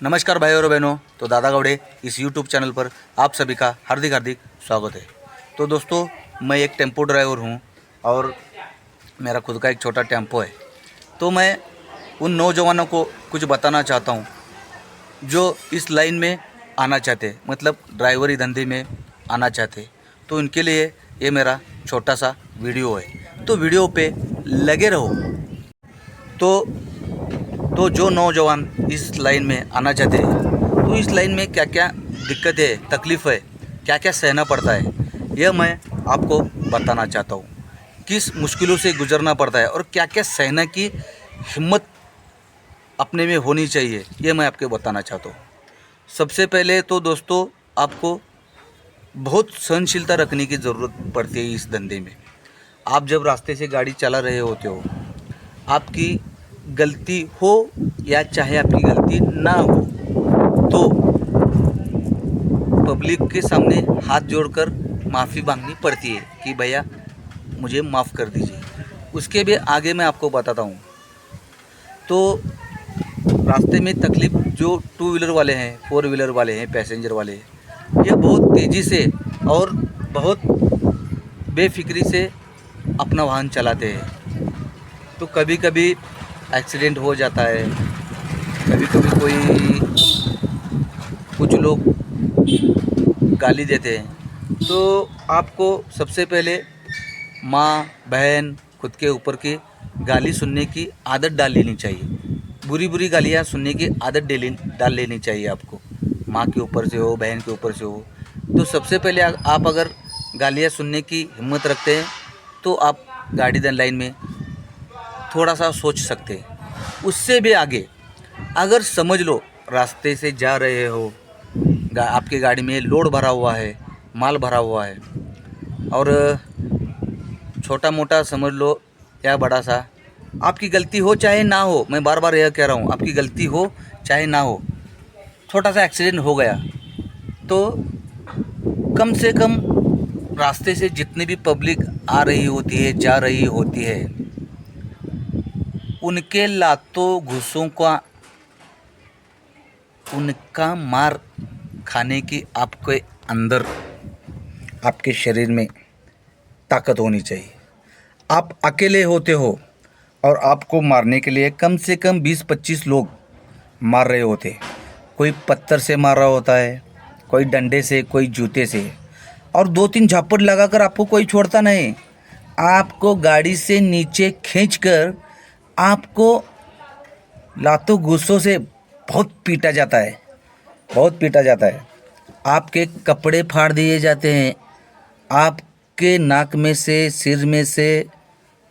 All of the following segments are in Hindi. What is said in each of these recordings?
नमस्कार भाई और बहनों, तो दादा गौड़े इस YouTube चैनल पर आप सभी का हार्दिक हार्दिक स्वागत है। तो दोस्तों, मैं एक टेम्पो ड्राइवर हूं और मेरा खुद का एक छोटा टेम्पो है। तो मैं उन नौजवानों को कुछ बताना चाहता हूं जो इस लाइन में आना चाहते, मतलब ड्राइवरी धंधे में आना चाहते। तो उनके लिए ये मेरा छोटा सा वीडियो है, तो वीडियो पे लगे रहो। तो जो नौजवान इस लाइन में आना चाहते हैं, तो इस लाइन में क्या क्या दिक्कत है, तकलीफ़ है, क्या क्या सहना पड़ता है, यह मैं आपको बताना चाहता हूँ। किस मुश्किलों से गुजरना पड़ता है और क्या क्या सहने की हिम्मत अपने में होनी चाहिए, यह मैं आपको बताना चाहता हूँ। सबसे पहले तो दोस्तों, आपको बहुत सहनशीलता रखने की ज़रूरत पड़ती है इस धंधे में। आप जब रास्ते से गाड़ी चला रहे होते हो, आपकी गलती हो या चाहे आपकी गलती ना हो, तो पब्लिक के सामने हाथ जोड़कर माफ़ी मांगनी पड़ती है कि भैया मुझे माफ़ कर दीजिए। उसके भी आगे मैं आपको बताता हूँ। तो रास्ते में तकलीफ़ जो टू व्हीलर वाले हैं, फोर व्हीलर वाले हैं, पैसेंजर वाले, ये बहुत तेज़ी से और बहुत बेफिक्री से अपना वाहन चलाते हैं। तो कभी कभी एक्सीडेंट हो जाता है, कभी कभी कुछ लोग गाली देते हैं। तो आपको सबसे पहले माँ बहन खुद के ऊपर की गाली सुनने की आदत डाल लेनी चाहिए। बुरी बुरी गालियाँ सुनने की आदत डाल लेनी चाहिए आपको, माँ के ऊपर से हो, बहन के ऊपर से हो। तो सबसे पहले आप अगर गालियाँ सुनने की हिम्मत रखते हैं, तो आप गाड़ी लाइन में थोड़ा सा सोच सकते हैं। उससे भी आगे अगर समझ लो रास्ते से जा रहे हो, आपके गाड़ी में लोड भरा हुआ है, माल भरा हुआ है, और छोटा मोटा समझ लो या बड़ा सा, आपकी गलती हो चाहे ना हो, मैं बार बार यह कह रहा हूँ, आपकी गलती हो चाहे ना हो, छोटा सा एक्सीडेंट हो गया, तो कम से कम रास्ते से जितनी भी पब्लिक आ रही होती है, जा रही होती है, उनके लातों घुसों का, उनका मार खाने की आपके अंदर, आपके शरीर में ताकत होनी चाहिए। आप अकेले होते हो और आपको मारने के लिए कम से कम 20-25 लोग मार रहे होते। कोई पत्थर से मार रहा होता है, कोई डंडे से, कोई जूते से, और 2-3 झापट लगाकर आपको कोई छोड़ता नहीं। आपको गाड़ी से नीचे खींचकर आपको लातों घूंसों से बहुत पीटा जाता है, बहुत पीटा जाता है। आपके कपड़े फाड़ दिए जाते हैं, आपके नाक में से, सिर में से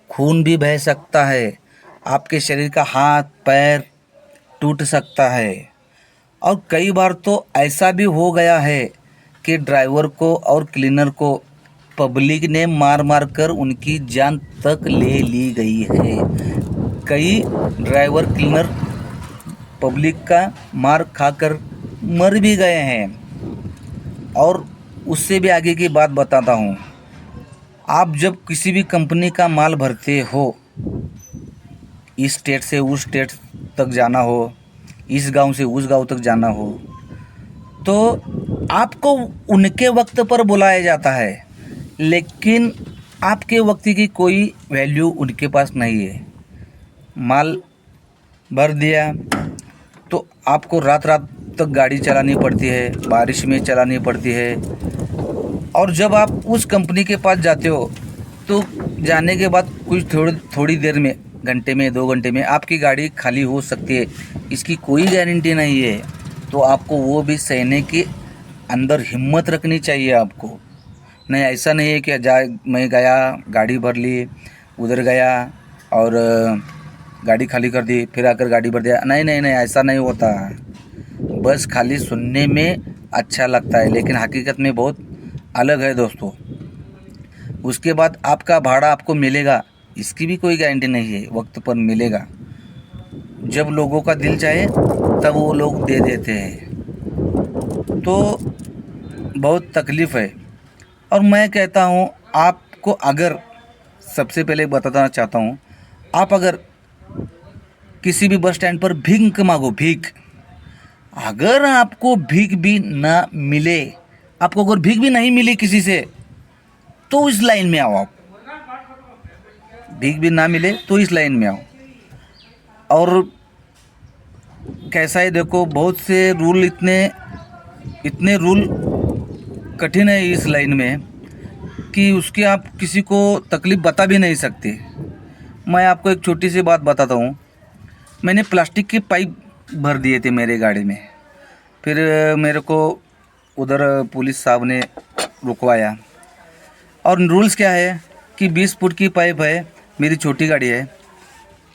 खून भी बह सकता है, आपके शरीर का हाथ पैर टूट सकता है। और कई बार तो ऐसा भी हो गया है कि ड्राइवर को और क्लीनर को पब्लिक ने मार मार कर उनकी जान तक ले ली गई है। कई ड्राइवर क्लीनर पब्लिक का मार खाकर मर भी गए हैं। और उससे भी आगे की बात बताता हूँ। आप जब किसी भी कंपनी का माल भरते हो, इस स्टेट से उस स्टेट तक जाना हो, इस गांव से उस गांव तक जाना हो, तो आपको उनके वक्त पर बुलाया जाता है, लेकिन आपके वक्त की कोई वैल्यू उनके पास नहीं है। माल भर दिया तो आपको रात रात तक गाड़ी चलानी पड़ती है, बारिश में चलानी पड़ती है। और जब आप उस कंपनी के पास जाते हो, तो जाने के बाद कुछ थोड़ी देर में, घंटे में, 2 घंटे में आपकी गाड़ी खाली हो सकती है, इसकी कोई गारंटी नहीं है। तो आपको वो भी सहने की अंदर हिम्मत रखनी चाहिए आपको। नहीं, ऐसा नहीं है कि मैं गया, गाड़ी भर ली, उधर गया और गाड़ी खाली कर दी, फिर आकर गाड़ी भर दिया। नहीं नहीं नहीं, ऐसा नहीं होता। बस खाली सुनने में अच्छा लगता है, लेकिन हकीकत में बहुत अलग है दोस्तों। उसके बाद आपका भाड़ा आपको मिलेगा, इसकी भी कोई गारंटी नहीं है, वक्त पर मिलेगा। जब लोगों का दिल चाहे तब वो लोग दे देते हैं। तो बहुत तकलीफ़ है। और मैं कहता हूँ, आप आपको अगर सबसे पहले बताना चाहता हूँ, आप अगर किसी भी बस स्टैंड पर भीख मांगो, भीख, अगर आपको भीख भी ना मिले, आपको अगर भीख भी नहीं मिली किसी से, तो इस लाइन में आओ। आप भीख भी ना मिले तो इस लाइन में आओ। और कैसा है देखो, बहुत से रूल, इतने रूल कठिन है इस लाइन में कि उसके आप किसी को तकलीफ़ बता भी नहीं सकते। मैं आपको एक छोटी सी बात बताता हूँ। मैंने प्लास्टिक के पाइप भर दिए थे मेरे गाड़ी में, फिर मेरे को उधर पुलिस साहब ने रुकवाया। और रूल्स क्या है कि 20 फुट की पाइप है, मेरी छोटी गाड़ी है,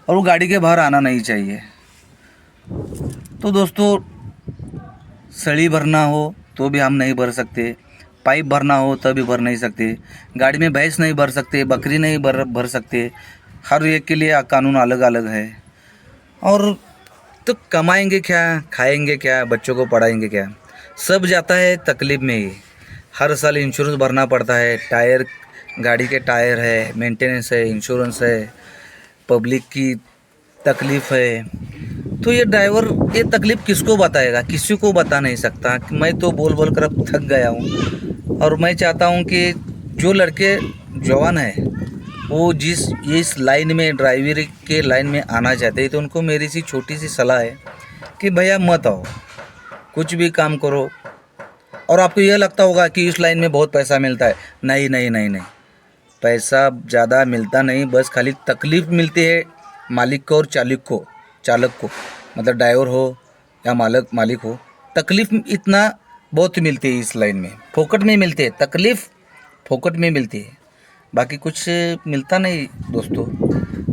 और वो गाड़ी के बाहर आना नहीं चाहिए। तो दोस्तों, सड़ी भरना हो तो भी हम नहीं भर सकते, पाइप भरना हो तभी भर नहीं सकते, गाड़ी में भैंस नहीं भर सकते, बकरी नहीं भर सकते। हर एक के लिए कानून अलग अलग है। और तो कमाएंगे क्या, खाएंगे क्या, बच्चों को पढ़ाएंगे क्या, सब जाता है तकलीफ़ में ही। हर साल इंश्योरेंस भरना पड़ता है, टायर, गाड़ी के टायर है, मेंटेनेंस है, इंश्योरेंस है, पब्लिक की तकलीफ़ है। तो ये ड्राइवर ये तकलीफ़ किसको बताएगा, किसी को बता नहीं सकता। मैं तो बोल बोल कर अब थक गया हूँ। और मैं चाहता हूँ कि जो लड़के जवान हैं वो इस लाइन में, ड्राइवरी के लाइन में आना चाहते हैं, तो उनको मेरी सी छोटी सी सलाह है कि भैया मत आओ, कुछ भी काम करो। और आपको यह लगता होगा कि इस लाइन में बहुत पैसा मिलता है। नहीं नहीं नहीं नहीं, पैसा ज़्यादा मिलता नहीं, बस खाली तकलीफ़ मिलती है मालिक को और चालक को, मतलब ड्राइवर हो या मालिक हो। तकलीफ़ इतना बहुत मिलती है इस लाइन में, फोकट में मिलती है, तकलीफ़ फोकट में मिलती है, बाकी कुछ मिलता नहीं दोस्तों।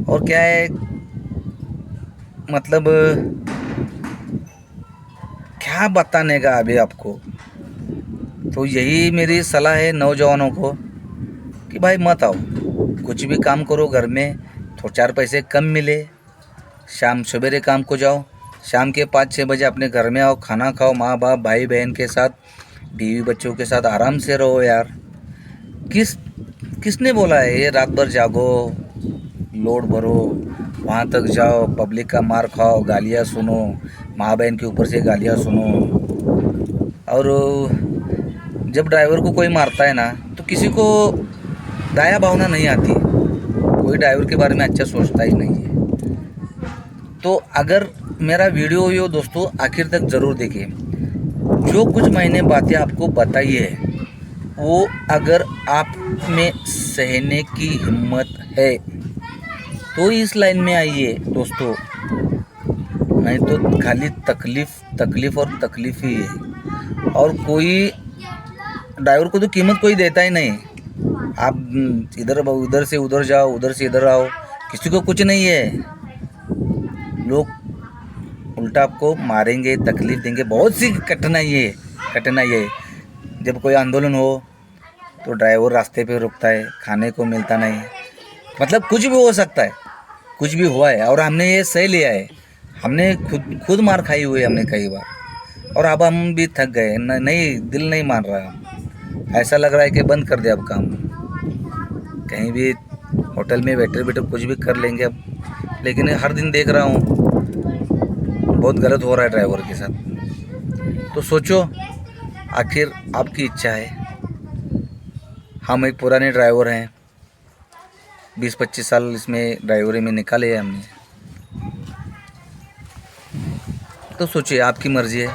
और क्या है, मतलब क्या बताने का अभी आपको। तो यही मेरी सलाह है नौजवानों को कि भाई मत आओ, कुछ भी काम करो घर में, तो 4 पैसे कम मिले, शाम सवेरे काम को जाओ, शाम के 5-6 बजे अपने घर में आओ, खाना खाओ, माँ बाप भाई बहन के साथ, बीवी बच्चों के साथ आराम से रहो यार। किसने बोला है ये रात भर जागो, लोड भरो, वहाँ तक जाओ, पब्लिक का मार खाओ, गालियाँ सुनो, माँ बहन के ऊपर से गालियाँ सुनो। और जब ड्राइवर को कोई मारता है ना, तो किसी को दया भावना नहीं आती, कोई ड्राइवर के बारे में अच्छा सोचता ही नहीं है। तो अगर मेरा वीडियो यो दोस्तों आखिर तक ज़रूर देखिए। जो कुछ मैंने बातें आपको बताई है, वो अगर आप में सहने की हिम्मत है तो इस लाइन में आइए दोस्तों, नहीं तो खाली तकलीफ़ और तकलीफ़ ही है। और कोई ड्राइवर को तो कीमत कोई देता ही नहीं। आप उधर से उधर जाओ, उधर से इधर आओ, किसी को कुछ नहीं है। लोग उल्टा आपको मारेंगे, तकलीफ़ देंगे, बहुत सी कठिनाई है। जब कोई आंदोलन हो तो ड्राइवर रास्ते पे रुकता है, खाने को मिलता नहीं, मतलब कुछ भी हो सकता है, कुछ भी हुआ है। और हमने ये सह लिया है, हमने खुद मार खाई हुई है हमने कई बार। और अब हम भी थक गए, नहीं दिल नहीं मान रहा, ऐसा लग रहा है कि बंद कर दे अब काम, कहीं भी होटल में बैठे कुछ भी कर लेंगे अब। लेकिन हर दिन देख रहा हूँ बहुत गलत हो रहा है ड्राइवर के साथ। तो सोचो, आखिर आपकी इच्छा है। हम एक पुराने ड्राइवर हैं, 20-25 साल इसमें ड्राइवरी में निकाले हैं हमने। तो सोचिए, आपकी मर्ज़ी है,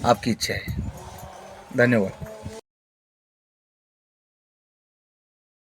आपकी इच्छा है। धन्यवाद।